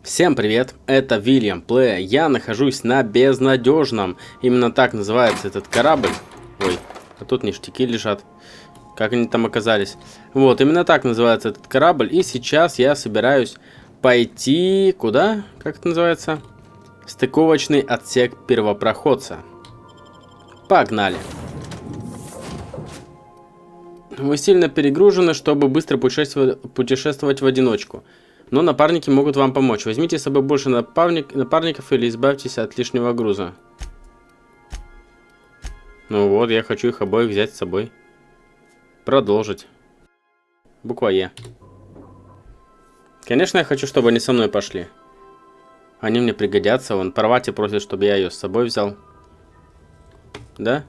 Всем привет, это Вильям Плея. Я нахожусь на безнадежном. Именно так называется этот корабль. Ой, а тут ништяки лежат. Как они там оказались? Вот, именно так называется этот корабль. И сейчас я собираюсь пойти... Куда? Как это называется? Стыковочный отсек первопроходца. Погнали. Вы сильно перегружены, чтобы быстро путешествовать в одиночку. Но напарники могут вам помочь. Возьмите с собой больше напарников или избавьтесь от лишнего груза. Ну вот, я хочу их обоих взять с собой. Продолжить. Буква Е. Конечно, я хочу, чтобы они со мной пошли. Они мне пригодятся. Вон, Парвати просит, чтобы я ее с собой взял. Да?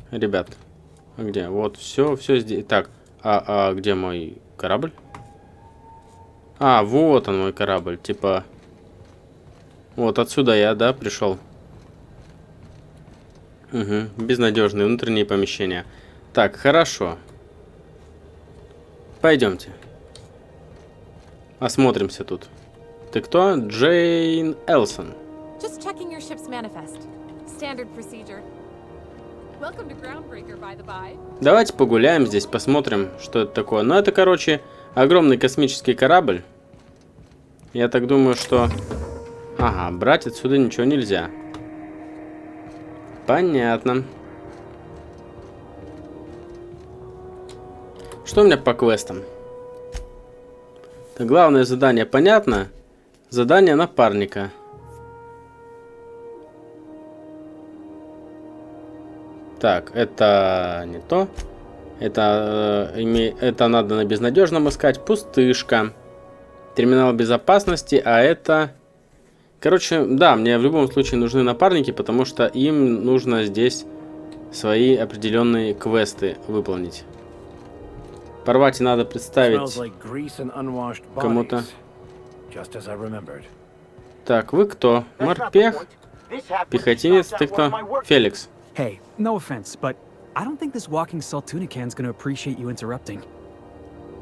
Ребят. А где? Вот, все здесь. Так, а где мой корабль? А, вот он, мой корабль. Типа... Вот отсюда я, да, пришел. Угу, безнадежные внутренние помещения. Так, хорошо. Пойдемте. Осмотримся тут. Ты кто? Джейн Элсон. Давайте погуляем здесь, посмотрим, что это такое. Ну, это, короче, огромный космический корабль. Я так думаю, что... Ага, брать отсюда ничего нельзя. Понятно. Что у меня по квестам? Так, главное задание понятно. Задание напарника. Так, это не то. Это надо на безнадежном искать. Пустышка. Терминал безопасности, а это... Короче, да, мне в любом случае нужны напарники, потому что им нужно здесь свои определенные квесты выполнить. Парвати надо представить кому-то. Так, вы кто? Морпех? Пехотинец? Ты кто? Феликс. Hey, no offense, but I don't think this walking Saltunican's gonna appreciate you interrupting.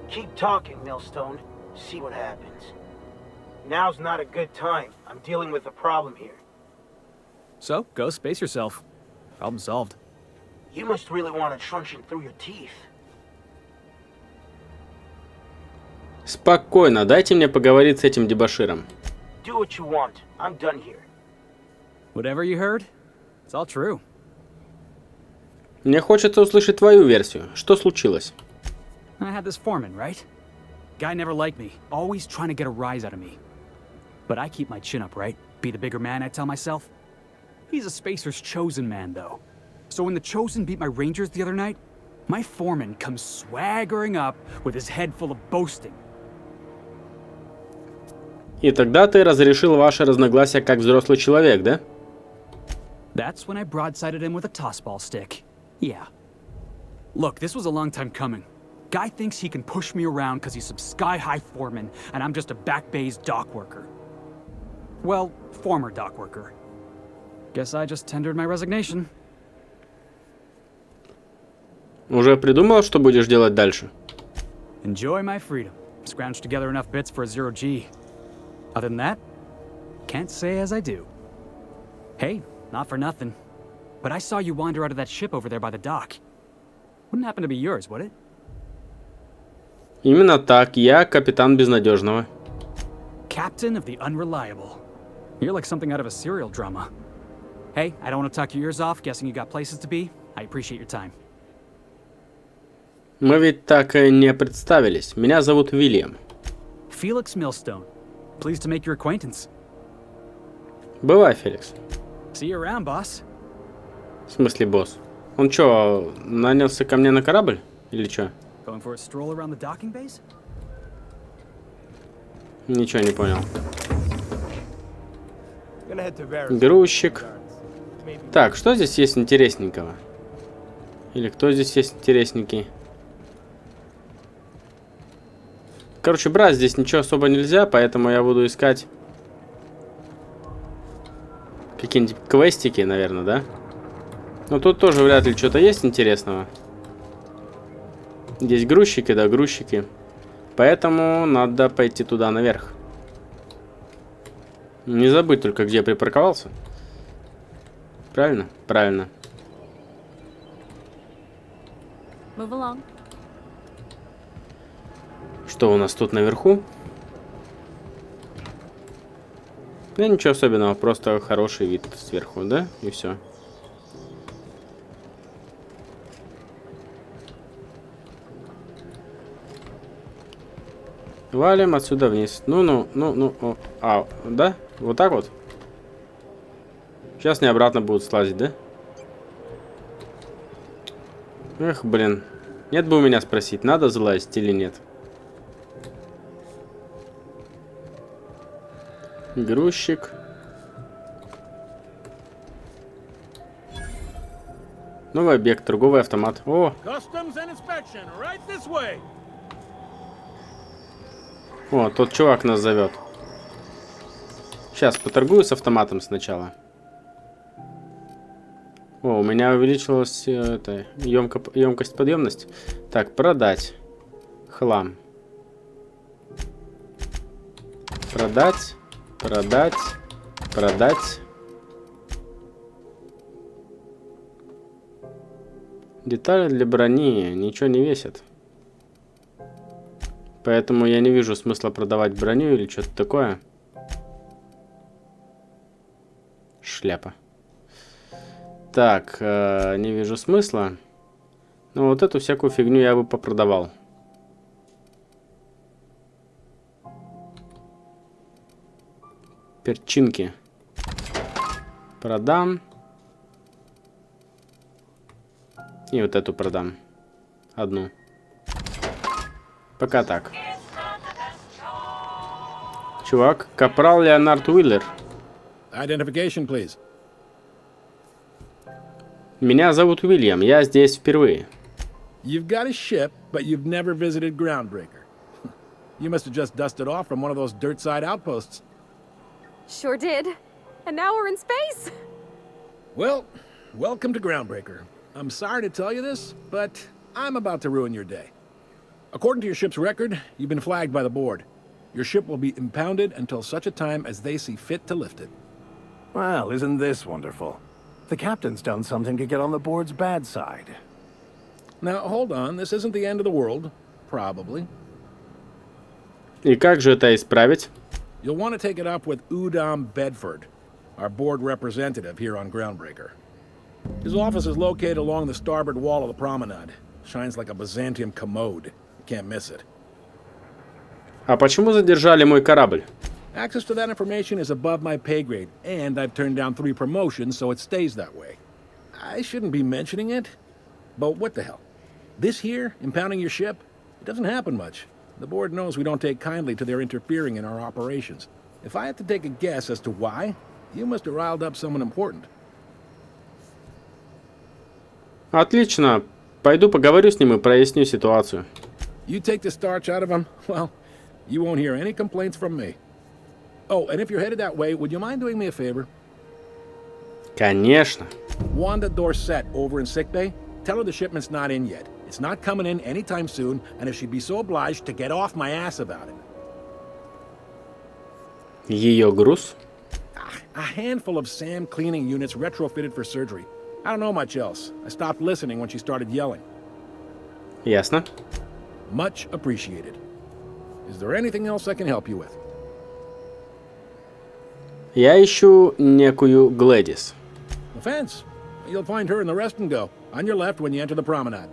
Keep talking, Millstone. See what happens. Now's not a good time. I'm dealing with a problem here. So, go space yourself. Problem solved. You must really want it truncheon through your teeth. Спокойно, дайте мне поговорить с этим дебоширом. Do what you want. I'm done here. Whatever you heard, it's all true. Мне хочется услышать твою версию. Что случилось? I had this foreman, right? Guy never liked me, always trying to get a rise out of me. But I keep my chin up, right? Be the bigger man, I tell myself. He's a Spacer's chosen man, though. So when the Chosen beat my Rangers the other night, my foreman comes swaggering up with his head full of boasting. И тогда ты разрешил ваши разногласия как взрослый человек, да? That's when I broadsided him with a tossball stick. Yeah. Look, this was a long time coming. Guy thinks he can push me around because he's some sky-high foreman, and I'm just a back bay's dock worker. Well, former dock worker. Guess I just tendered my resignation. Уже придумал, что будешь делать дальше? Enjoy my freedom. Scrounged together enough bits for a 0G. Other than that, can't say as I do. Hey, not for nothing, but I saw you wander out of that ship over there by the dock. Wouldn't happen to be yours, would it? Именно так, я капитан безнадежного. Captain of the Unreliable. You're like something out of a serial drama. Hey, I don't want to talk your ears off, guessing you got places to be. I appreciate your time. Мы ведь так и не представились. Меня зовут Вильям. Felix Millstone. Pleased to make your acquaintance. Бывай, Феликс. See you around, boss. В смысле, босс? Он чё, нанялся ко мне на корабль? Или чё? Going for a stroll around the docking base? Ничего не понял. Грузчик. Так, что здесь есть интересненького? Или кто здесь есть интересненький? Короче, брать здесь ничего особо нельзя, поэтому я буду искать какие-нибудь квестики, наверное, да? Но тут тоже вряд ли что-то есть интересного. Здесь грузчики, да, грузчики. Поэтому надо пойти туда наверх. Не забудь только, где я припарковался. Правильно? Правильно. Move along. Что у нас тут наверху? Да ничего особенного, просто хороший вид сверху, да? И все. Валим отсюда вниз. Ну. Да? Вот так вот? Сейчас не обратно будут слазить, да? Эх, блин. Нет бы у меня спросить, надо залазить или нет. Грузчик. Новый объект, торговый автомат. О! О, тот чувак нас зовет. Сейчас поторгую с автоматом сначала. О, у меня увеличилась емкость, подъемность. Так, продать. Хлам. Продать. Продать. Детали для брони ничего не весят. Поэтому я не вижу смысла продавать броню или что-то такое. Шляпа. Так, не вижу смысла. Но вот эту всякую фигню я бы попродавал. Перчинки. Продам. И вот эту продам. Одну. Пока так. Чувак, капрал Леонард Уиллер. Identification, please. Меня зовут Уильям, я здесь впервые. You've got a ship, but you've never visited Groundbreaker. You must have just dusted off from one of those dirt-side outposts. Sure did. And now we're in space. Well, welcome to Groundbreaker. I'm sorry to tell you this, but I'm about to ruin your day. According to your ship's record, you've been flagged by the board. Your ship will be impounded until such a time as they see fit to lift it. Well, isn't this wonderful? The captain's done something to get on the board's bad side. Now, hold on. This isn't the end of the world. Probably. И как же это исправить? You'll want to take it up with Udom Bedford, our board representative here on Groundbreaker. His office is located along the starboard wall of the promenade. Shines like a Byzantium commode. You can't miss it. А почему задержали мой корабль? Access to that information is above my pay grade, and I've turned down 3 promotions, so it stays that way. I shouldn't be mentioning it, but what the hell? This here, impounding your ship, it doesn't happen much. The board knows we don't take kindly to their interfering in our operations. If I had to take a guess as to why, you must have riled up someone important. Отлично. Пойду поговорю с ним и проясню ситуацию. You take the starch out of him, well, you won't hear any complaints from me. Oh, and if you're headed that way, would you mind doing me a favor? Конечно. Wanda Dorset over in sickbay, tell her the shipment's not in yet. It's not coming in anytime soon, and if she'd be so obliged to get off my ass about it. Ее груз. A handful of SAM cleaning units retrofitted for surgery. I don't know much else. I stopped listening when she started yelling. Ясно. Much appreciated. Is there anything else I can help you with? Я ищу некую Глэдис. The fence. You'll find her in the rest and go, on your left when you enter the promenade.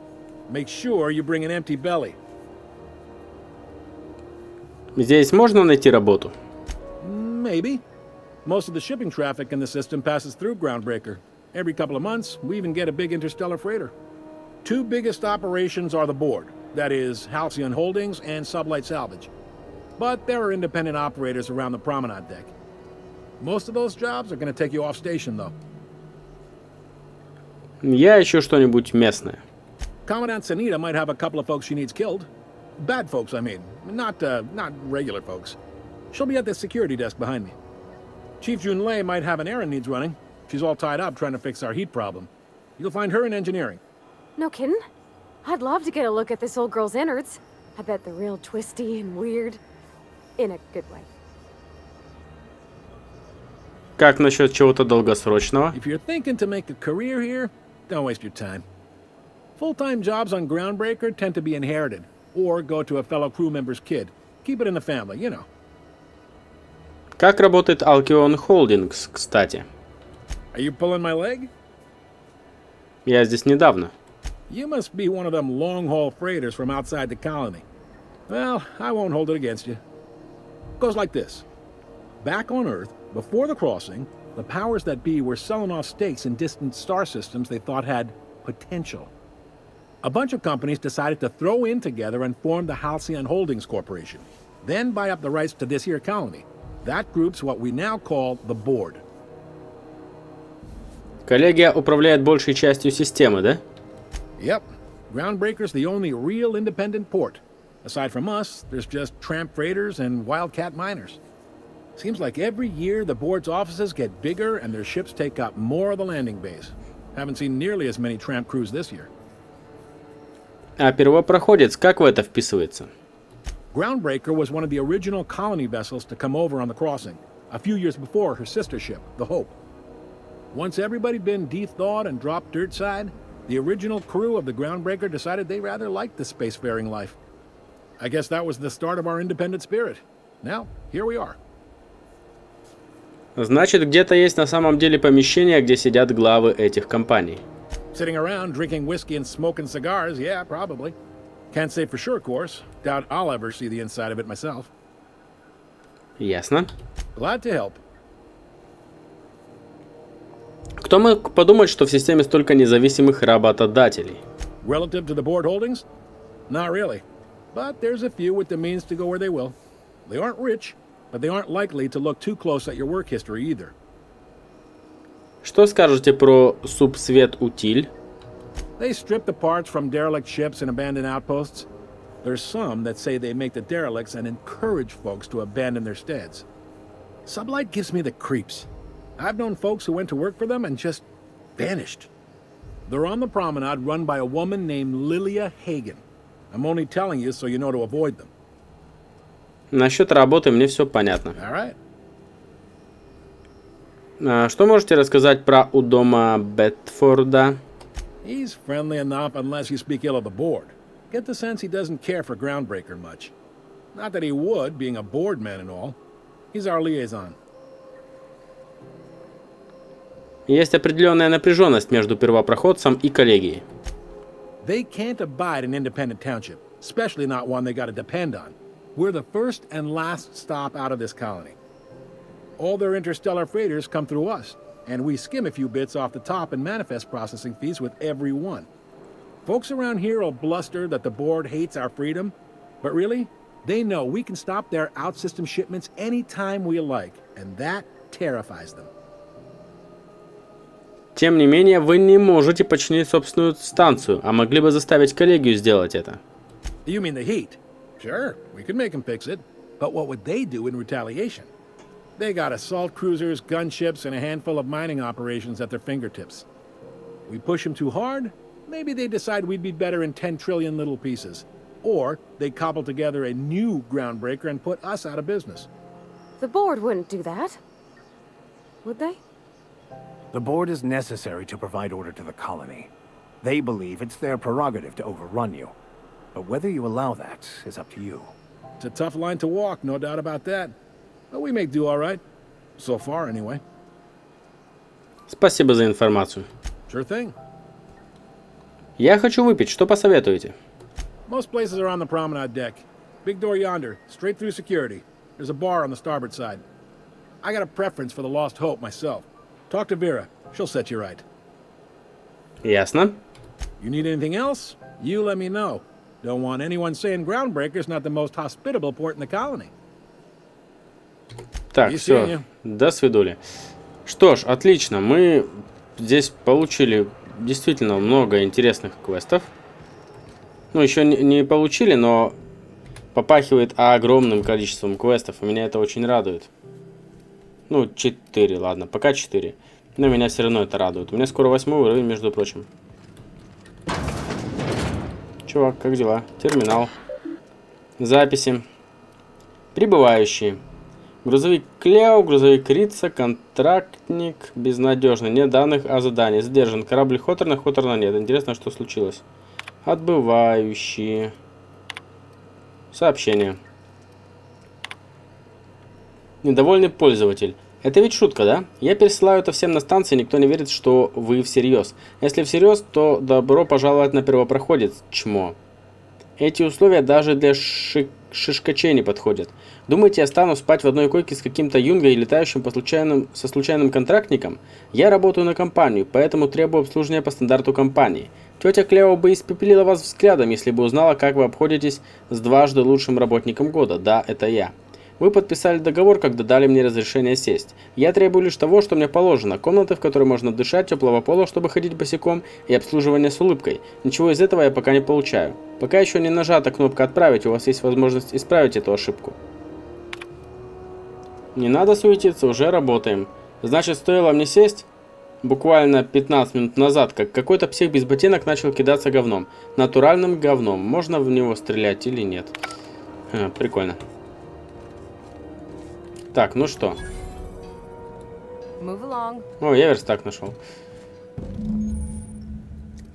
Make sure you bring an empty belly. Здесь можно найти работу? Maybe. Most of the shipping traffic in the system passes through Groundbreaker. Every couple of months, we even get a big interstellar freighter. 2 biggest operations are the board. That is, Halcyon Holdings and Sublight Salvage. But there are independent operators around the promenade deck. Most of those jobs are going to take you off station, though. Я ищу что-нибудь местное. Commandant Sanita might have a couple of folks she needs killed. Bad folks, I mean. Not regular folks. She'll be at the security desk behind me. Chief Junlei might have an errand needs running. She's all tied up trying to fix our heat problem. You'll find her in engineering. No kidding? I'd love to get a look at this old girl's innards. I bet they're real twisty and weird. In a good way. Как насчет чего-то долгосрочного? If you're thinking to make a career here, don't waste your time. Full-time jobs on Groundbreaker tend to be inherited, or go to a fellow crew member's kid. Keep it in the family, you know. Как работает Alkion Holdings, кстати? Are you pulling my leg? Я здесь недавно. You must be one of them long-haul freighters from outside the colony. Well, I won't hold it against you. Goes like this. Back on Earth, before the crossing, the powers that be were selling off stakes in distant star systems they thought had potential. A bunch of companies decided to throw in together and form the Halcyon Holdings Corporation, then buy up the rights to this here colony. That group's what we now call the Board. Коллегия управляет большей частью системы, да? Yep. Groundbreaker's the only real independent port. Aside from us, there's just tramp freighters and wildcat miners. Seems like every year the board's offices get bigger and their ships take up more of the landing base. Haven't seen nearly as many tramp crews this year. А Первопроходец как в это вписывается? Groundbreaker was one of the original colony vessels to come over on the crossing, a few years before her sister ship, the Hope. Once everybody'd been de-thawed and dropped dirtside, the original crew of the Groundbreaker decided they rather liked the spacefaring life. I guess that was the start of our independent spirit. Now, here we are. Значит, где-то есть на самом деле помещение, где сидят главы этих компаний. Sitting around drinking whiskey and smoking cigars, yeah, probably. Can't say for sure, of course. Doubt I'll ever see the inside of it myself. Ясно. Glad to help. Кто мог подумать, что в системе столько независимых работодателей? Relative to the board holdings? Not really. But there's a few with the means to go where they will. They aren't rich, but they aren't likely to look too close at your work history either. Что скажете про субсвет-утиль? They strip the parts from derelict ships and abandoned outposts. There's some that say they make the derelicts and encourage folks to abandon their steads. Sublight gives me the creeps. I've known folks who went to work for them and just vanished. They're on the promenade run by a woman named Lilia Hagen. I'm only telling you so you know to avoid them. Насчет работы мне все понятно. All right. Что можете рассказать про Удома Бетфорда? He's friendly enough unless you speak ill of the board. Get the sense he doesn't care for Groundbreaker much. Not that he would, being a board man and all. He's our liaison. Есть определенная напряженность между первопроходцем и коллегией. They can't abide an independent township, especially not one they gotta depend on. We're the first and last stop out of this colony. All their interstellar freighters come through us, and we skim a few bits off the top in manifest processing fees with every one. Folks around here will bluster that the board hates our freedom, but really, they know we can stop their out-system shipments anytime we like, and that terrifies them. Тем не менее, вы не можете починить собственную станцию, а могли бы заставить коллегию сделать это. You mean the heat? Sure, we could make them fix it. But what would they do in retaliation? They got assault cruisers, gunships, and a handful of mining operations at their fingertips. We push them too hard, maybe they decide we'd be better in 10 trillion little pieces. Or they cobble together a new Groundbreaker and put us out of business. The board wouldn't do that. Would they? The board is necessary to provide order to the colony. They believe it's their prerogative to overrun you. But whether you allow that is up to you. It's a tough line to walk, no doubt about that. But we make do all right. So far, anyway. Спасибо за информацию. Sure thing. Я хочу выпить, что посоветуете? Most places are on the promenade deck. Big door yonder, straight through security. There's a bar on the starboard side. I got a preference for the Lost Hope myself. Talk to Vera. She'll set you right. Ясно. You need anything else? You let me know. Don't want anyone saying Groundbreaker's not the most hospitable port in the colony. Так, все. До свидули. Что ж, отлично. Мы здесь получили действительно много интересных квестов. Ну, еще не получили, но попахивает огромным количеством квестов. И меня это очень радует. Ну, 4, ладно, пока 4. Но меня все равно это радует. У меня скоро 8 уровень, между прочим. Чувак, как дела? Терминал. Записи. Прибывающие. Грузовик Клео, грузовик Рица, контрактник, безнадежный, нет данных о задании. Задержан. Корабль Хоторна нет. Интересно, что случилось. Отбывающие. Сообщение. Недовольный пользователь. Это ведь шутка, да? Я пересылаю это всем на станции, никто не верит, что вы всерьез. Если всерьез, то добро пожаловать на Первопроходец, чмо. Эти условия даже для шишкачей не подходят. Думаете, я стану спать в одной койке с каким-то юнгой, летающим со случайным контрактником? Я работаю на компанию, поэтому требую обслуживания по стандарту компании. Тетя Клео бы испепелила вас взглядом, если бы узнала, как вы обходитесь с дважды лучшим работником года. Да, это я. Вы подписали договор, когда дали мне разрешение сесть. Я требую лишь того, что мне положено. Комнаты, в которой можно дышать, теплого пола, чтобы ходить босиком, и обслуживание с улыбкой. Ничего из этого я пока не получаю. Пока еще не нажата кнопка «Отправить», у вас есть возможность исправить эту ошибку. Не надо суетиться, уже работаем. Значит, стоило мне сесть? Буквально 15 минут назад, как какой-то псих без ботинок начал кидаться говном. Натуральным говном. Можно в него стрелять или нет? Прикольно. Так, ну что? О, я верстак нашел.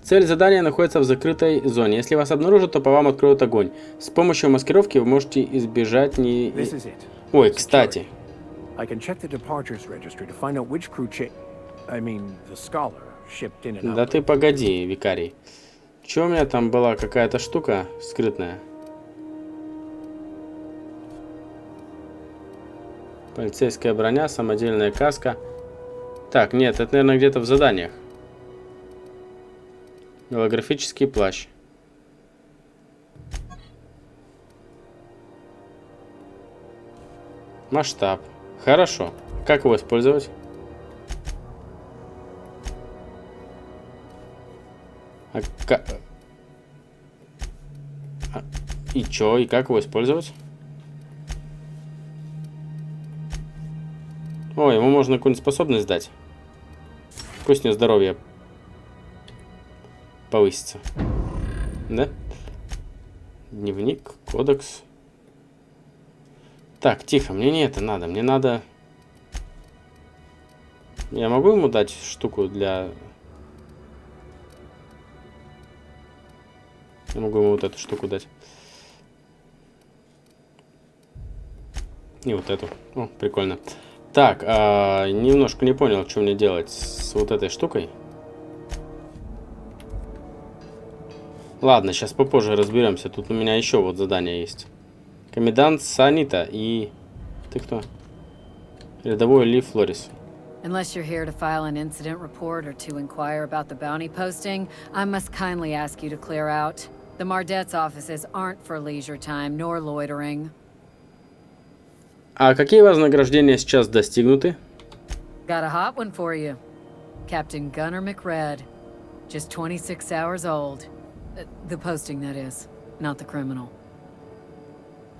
Цель задания находится в закрытой зоне. Если вас обнаружат, то по вам откроют огонь. С помощью маскировки вы можете избежать не... Ой, кстати. Да ты погоди, викарий. Че у меня там была какая-то штука скрытная? Полицейская броня, самодельная каска. Так, нет, это, наверное, где-то в заданиях. Голографический плащ. Масштаб. Хорошо. Как его использовать? И чё? И как его использовать? О, ему можно какую-нибудь способность дать. Пусть у него здоровье повысится. Да? Дневник, кодекс. Так, тихо, мне не это надо. Мне надо... Я могу ему дать штуку для... Я могу ему вот эту штуку дать. И вот эту. О, прикольно. Так, немножко не понял, что мне делать с вот этой штукой. Ладно, сейчас попозже разберемся. Тут у меня еще вот задание есть. Комендант Санита и... Ты кто? Рядовой Ли Флорис. Unless you're here to file an incident report or to inquire about the bounty posting, I must kindly ask you to clear out. The Mardet's offices aren't for leisure time nor loitering. А какие вознаграждения сейчас достигнуты? Got a hot one for you. Captain Gunnar McRed. Just 26 hours old. The posting, that is, not the criminal.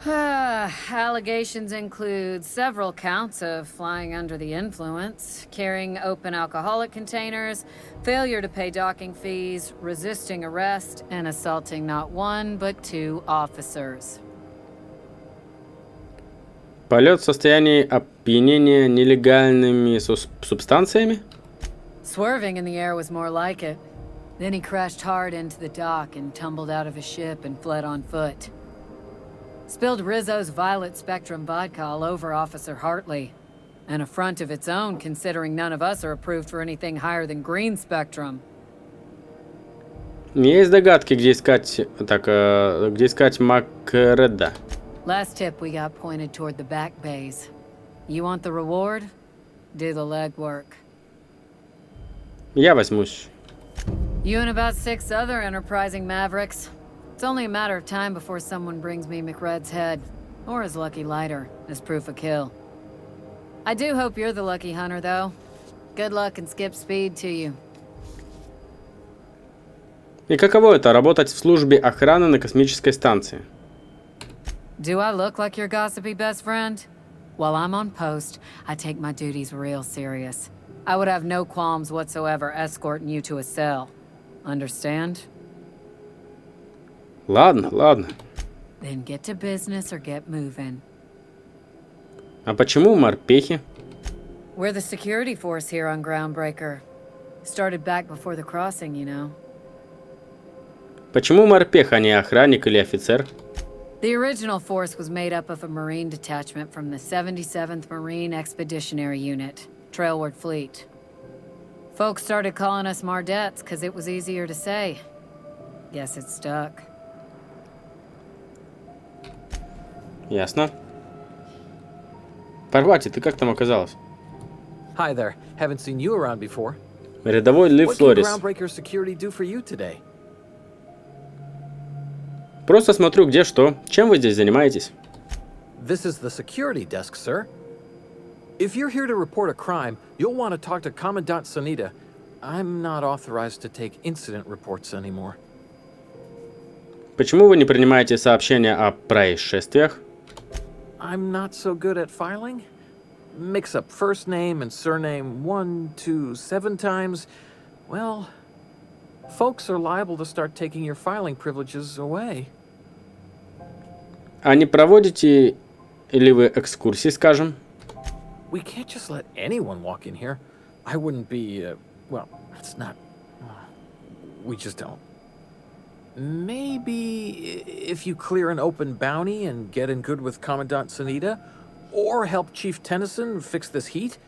Allegations include several counts of flying under the influence, carrying open alcoholic containers, failure to pay docking fees, resisting arrest, and assaulting not one, but 2 officers. Полет в состоянии опьянения нелегальными субстанциями? Swerving in the air was more like it. Then he crashed hard into the dock and tumbled out of his ship and fled on foot. Spilled Rizzo's Violet Spectrum vodka all over Officer Hartley. An affront of its own, considering none of us are approved for anything higher than green spectrum. Есть догадки, где искать... Так, где искать Макредда? Last tip we got pointed toward the back bays. You want the reward? Do the legwork. Я возьмусь. You and about 6 other enterprising mavericks. It's only a matter of time before someone brings me McRed's head, or his lucky lighter, as proof of kill. I do hope you're the lucky hunter, though. Good luck and skip speed to you. И каково это, работать в службе охраны на космической станции? Do I look like your gossipy best friend? While I'm on post, I take my duties real serious. I would have no qualms whatsoever escorting you to a cell. Understand? Ладно, ладно. Then get to business or get moving. А почему морпехи? We're the security force here on Groundbreaker. Started back before the crossing, you know. Почему морпех, а не охранник или офицер? The original force was made up of a Marine detachment from the 77th Marine Expeditionary Unit, Trailward Fleet. Folks started calling us Mardettes because it was easier to say. Guess it stuck. Ясно. Парвати, ты как там оказалась? Hi there. Haven't seen you around before. Рядовой Ли What can Флорис. Groundbreaker Security do for you today? Просто смотрю, где что. Чем вы здесь занимаетесь? This is the security desk, sir. If you're here to report a crime, you'll want to talk to Commandant Sanita. I'm not authorized to take incident reports anymore. Почему вы не принимаете сообщения о происшествиях? I'm not so good at filing. Mix up first name and surname 1, 2, 7 times. Well, folks are liable to start taking your filing privileges away. А не проводите ли вы экскурсии, скажем? We can't just let anyone walk in here. I wouldn't be, well, it's not... we just don't. Maybe if you clear an open bounty and get in good with Commandant Sanita, or help Chief Tennyson fix this heat,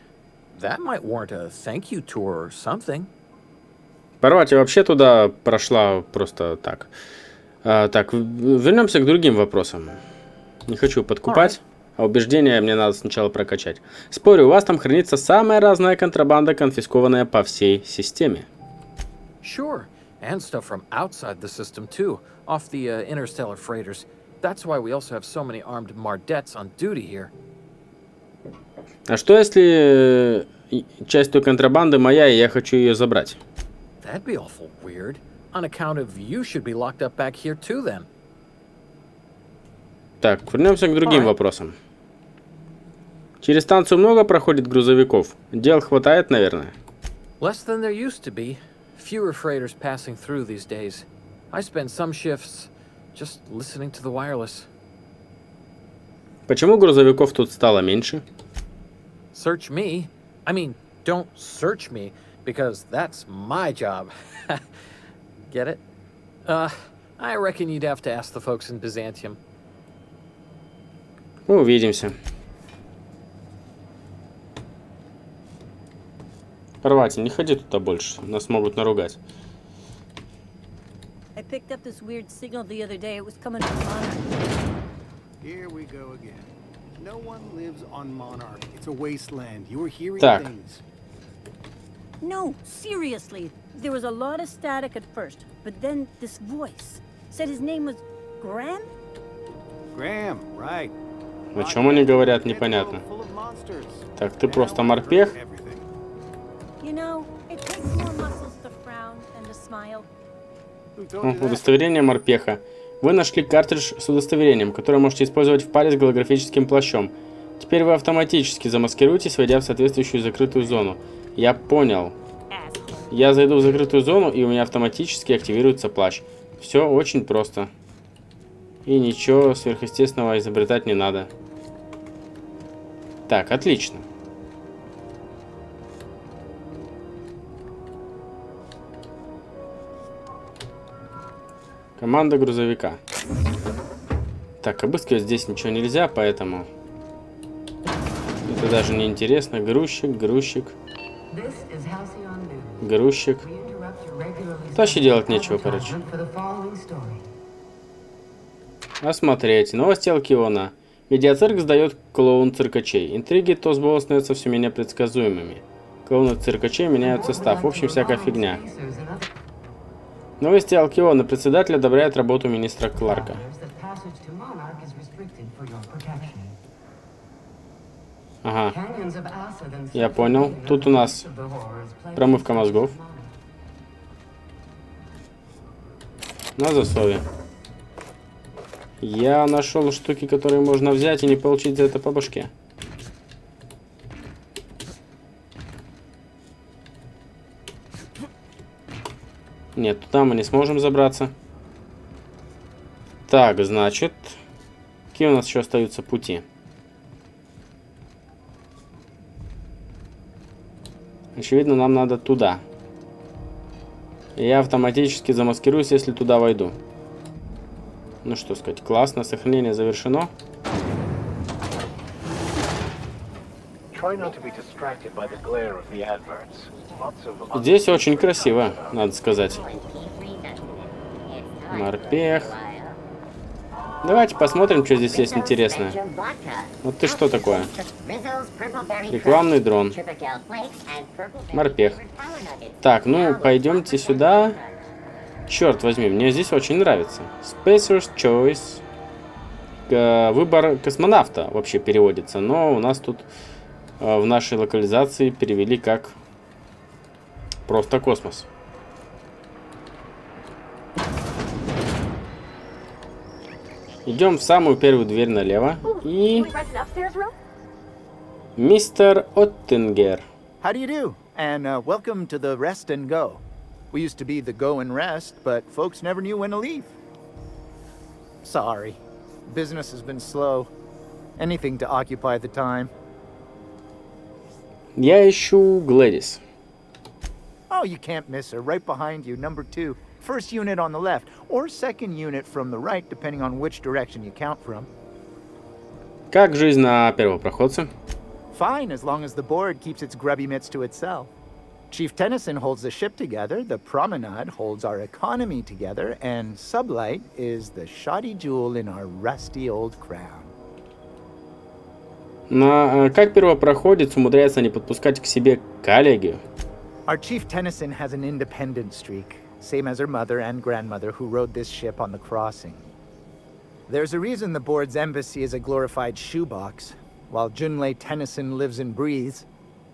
that might warrant a thank you tour or something. Парвати вообще туда прошла просто так. Так, вернемся к другим вопросам. Не хочу подкупать, а убеждения мне надо сначала прокачать. Спорю, у вас там хранится самая разная контрабанда, конфискованная по всей системе. Sure, and stuff from outside the system too, off the interstellar freighters. That's why we also have so many armed Mardettes on duty here. А что если часть той контрабанды моя, и я хочу ее забрать? That'd be awful weird. On account of you should be locked up back here too then. Так, вернемся к другим вопросам. Через станцию много проходит грузовиков? Дел хватает, наверное? Less than there used to be. Fewer freighters passing through these days. I spend some shifts just listening to the wireless. Почему грузовиков тут стало меньше? Search me. I mean, don't search me, because that's my job. Get it? I reckon you'd have to ask the folks in Byzantium. Увидимся. Парвати, не ходи туда больше, нас могут наругать. I picked up this weird signal the other day. It was coming from Monarch. Here we go again. No one lives on Monarch. It's a wasteland. You were hearing Так. things. No, seriously. There was a lot of static at first, but then this voice said his name was Graham? Graham, right. О чем они говорят, непонятно. Full of monsters. Так, ты просто морпех? Everything. You know, it takes more muscles to frown than to smile. Who told you that? Удостоверение морпеха. Вы нашли картридж с удостоверением, которое можете использовать в паре с голографическим плащом. Теперь вы автоматически замаскируетесь, войдя в соответствующую закрытую зону. Я понял. Я зайду в закрытую зону, и у меня автоматически активируется плащ. Все очень просто. И ничего сверхъестественного изобретать не надо. Так, отлично. Команда грузовика. Так, обыскивать здесь ничего нельзя, поэтому... Это даже не интересно. Грузчик, грузчик. Грузчик. Вообще делать нечего, короче. Осмотреть. Новости Алкиона. Медиацирк сдает клоун циркачей. Интриги Тосбола становятся все менее предсказуемыми. Клоуны циркачей меняют состав. В общем, всякая фигня. Новости Алкиона. Председатель одобряет работу министра Кларка. Ага. Я понял. Тут у нас промывка мозгов. На засове. Я нашел штуки, которые можно взять и не получить за это по башке. Нет, туда мы не сможем забраться. Так, значит, какие у нас еще остаются пути? Очевидно, нам надо туда. И я автоматически замаскируюсь, если туда войду. Ну что сказать, классно, сохранение завершено. Здесь очень красиво, надо сказать. Морпех. Давайте посмотрим, что здесь есть интересное. Вот ты что такое? Рекламный дрон. Морпех. Так, ну, пойдемте сюда. Черт возьми, мне здесь очень нравится. Spacer's Choice. Выбор космонавта вообще переводится. Но у нас тут в нашей локализации перевели как просто космос. Идем в самую первую дверь налево. И... Мистер Оттингер. How do you do? And welcome to the Rest and Go. We used to be the Go and Rest, but folks never knew when to leave. Sorry. Business has been slow. Anything to occupy the time. Я ищу Глэдис. Oh, you can't miss her. Right behind you, number 2. First unit on the left, or second unit from the right, depending on which direction you count from. Как жизнь на первопроходце? Fine, as long as the board keeps its grubby mitts to itself. Chief Tennyson holds the ship together, the Promenade holds our economy together, and Sublight is the shoddy jewel in our rusty old crown. Как первопроходец умудряется не подпускать к себе коллегию? Our Chief Tennyson has an independent streak, same as her mother and grandmother who rode this ship on the crossing. There's a reason the board's embassy is a glorified shoebox. While Junlei Tennyson lives and breathes,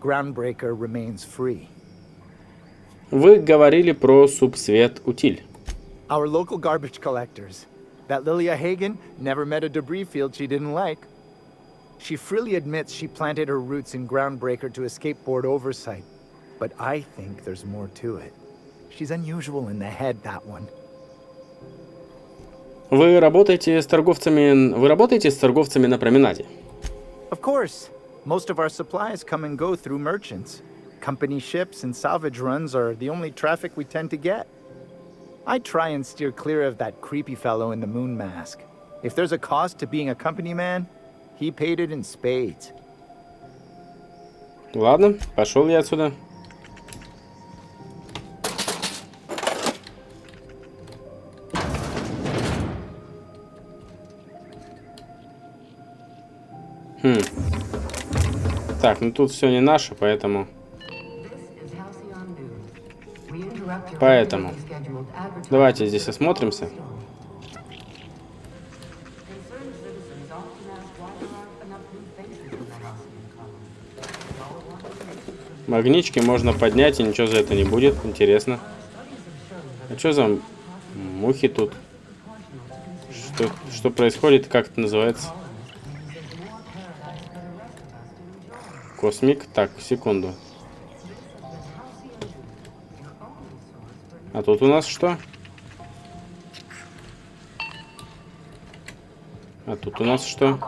Groundbreaker remains free. Вы говорили про субсвет утиль. Our local garbage collectors. That Lilia Hagen never met a debris field she didn't like. She freely admits she planted her roots in Groundbreaker to escape board oversight. But I think there's more to it. She's unusual in the head, that one. Вы работаете с торговцами на променаде? Of course. Most of our supplies come and go through merchants. Company ships and salvage runs are the only traffic we tend to get. I try and steer clear of that creepy fellow in the moon mask. If there's a cost to being a company man, he paid it in spades. Ладно, пошел я отсюда. Так, ну тут все не наше, поэтому... Давайте здесь осмотримся. Магнитики можно поднять, и ничего за это не будет. Интересно. А что за мухи тут? Что происходит? Как это называется? Космик. Так, секунду. А тут у нас что? А тут у нас что?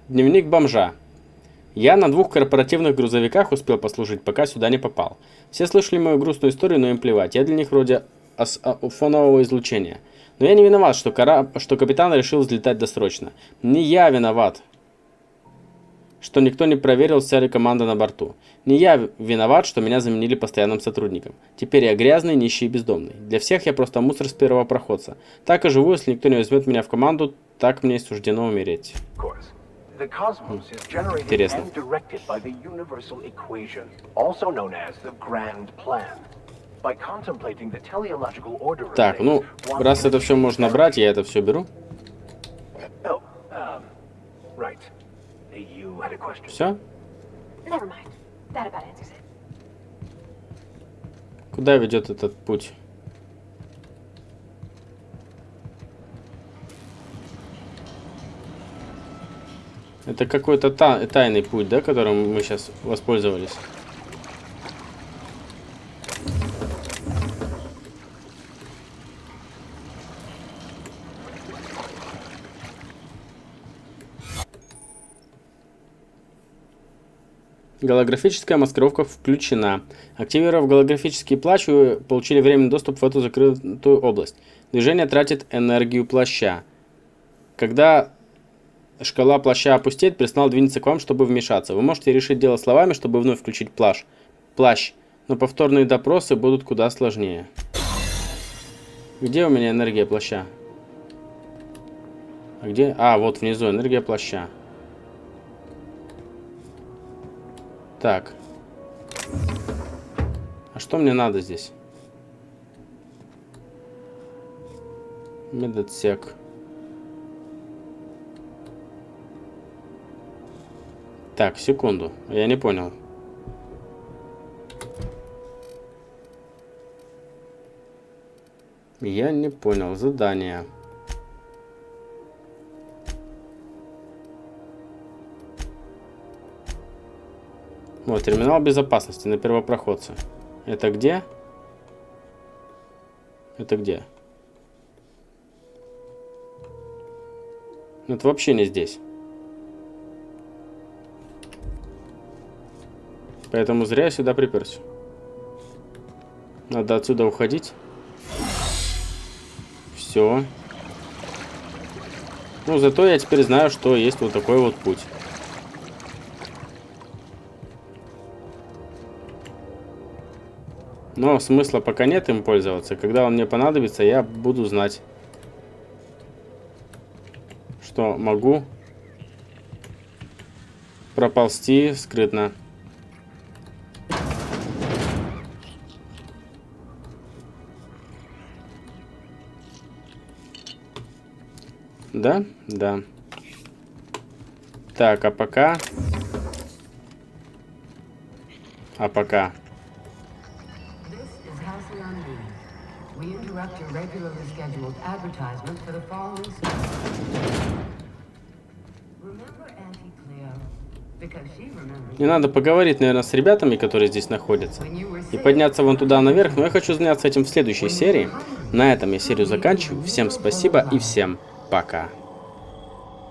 Дневник бомжа. Я на 2 корпоративных грузовиках успел послужить, пока сюда не попал. Все слышали мою грустную историю, но им плевать. Я для них вроде фонового излучения. Но я не виноват, что капитан решил взлетать досрочно. Не я виноват, что никто не проверил, вся ли команда на борту. Не я виноват, что меня заменили постоянным сотрудником. Теперь я грязный, нищий и бездомный. Для всех я просто мусор с первопроходца. Так и живу, если никто не возьмет меня в команду, так мне и суждено умереть. Интересно. Так, ну, раз это все можно брать, я это все беру. Все? Куда ведет этот путь? Это какой-то тайный путь, да, которым мы сейчас воспользовались? Голографическая маскировка включена. Активировав голографический плащ, вы получили временный доступ в эту закрытую область. Движение тратит энергию плаща. Когда шкала плаща опустеет, персонал двинется к вам, чтобы вмешаться. Вы можете решить дело словами, чтобы вновь включить плащ, но повторные допросы будут куда сложнее. Где у меня энергия плаща? А где? А, вот внизу энергия плаща. Так. А что мне надо здесь? Медотсек. Так, секунду. Я не понял. Я не понял. Задание. Вот, терминал безопасности на первопроходце. Это где? Это где? Это вообще не здесь. Поэтому зря я сюда приперся. Надо отсюда уходить. Все. Ну, зато я теперь знаю, что есть вот такой вот путь. Но смысла пока нет им пользоваться. Когда он мне понадобится, я буду знать, что могу проползти скрытно. Да? Да. Так, а пока... Мне надо поговорить, наверное, с ребятами, которые здесь находятся, и подняться вон туда наверх, но я хочу заняться этим в следующей серии. На этом я серию заканчиваю. Всем спасибо и всем пока.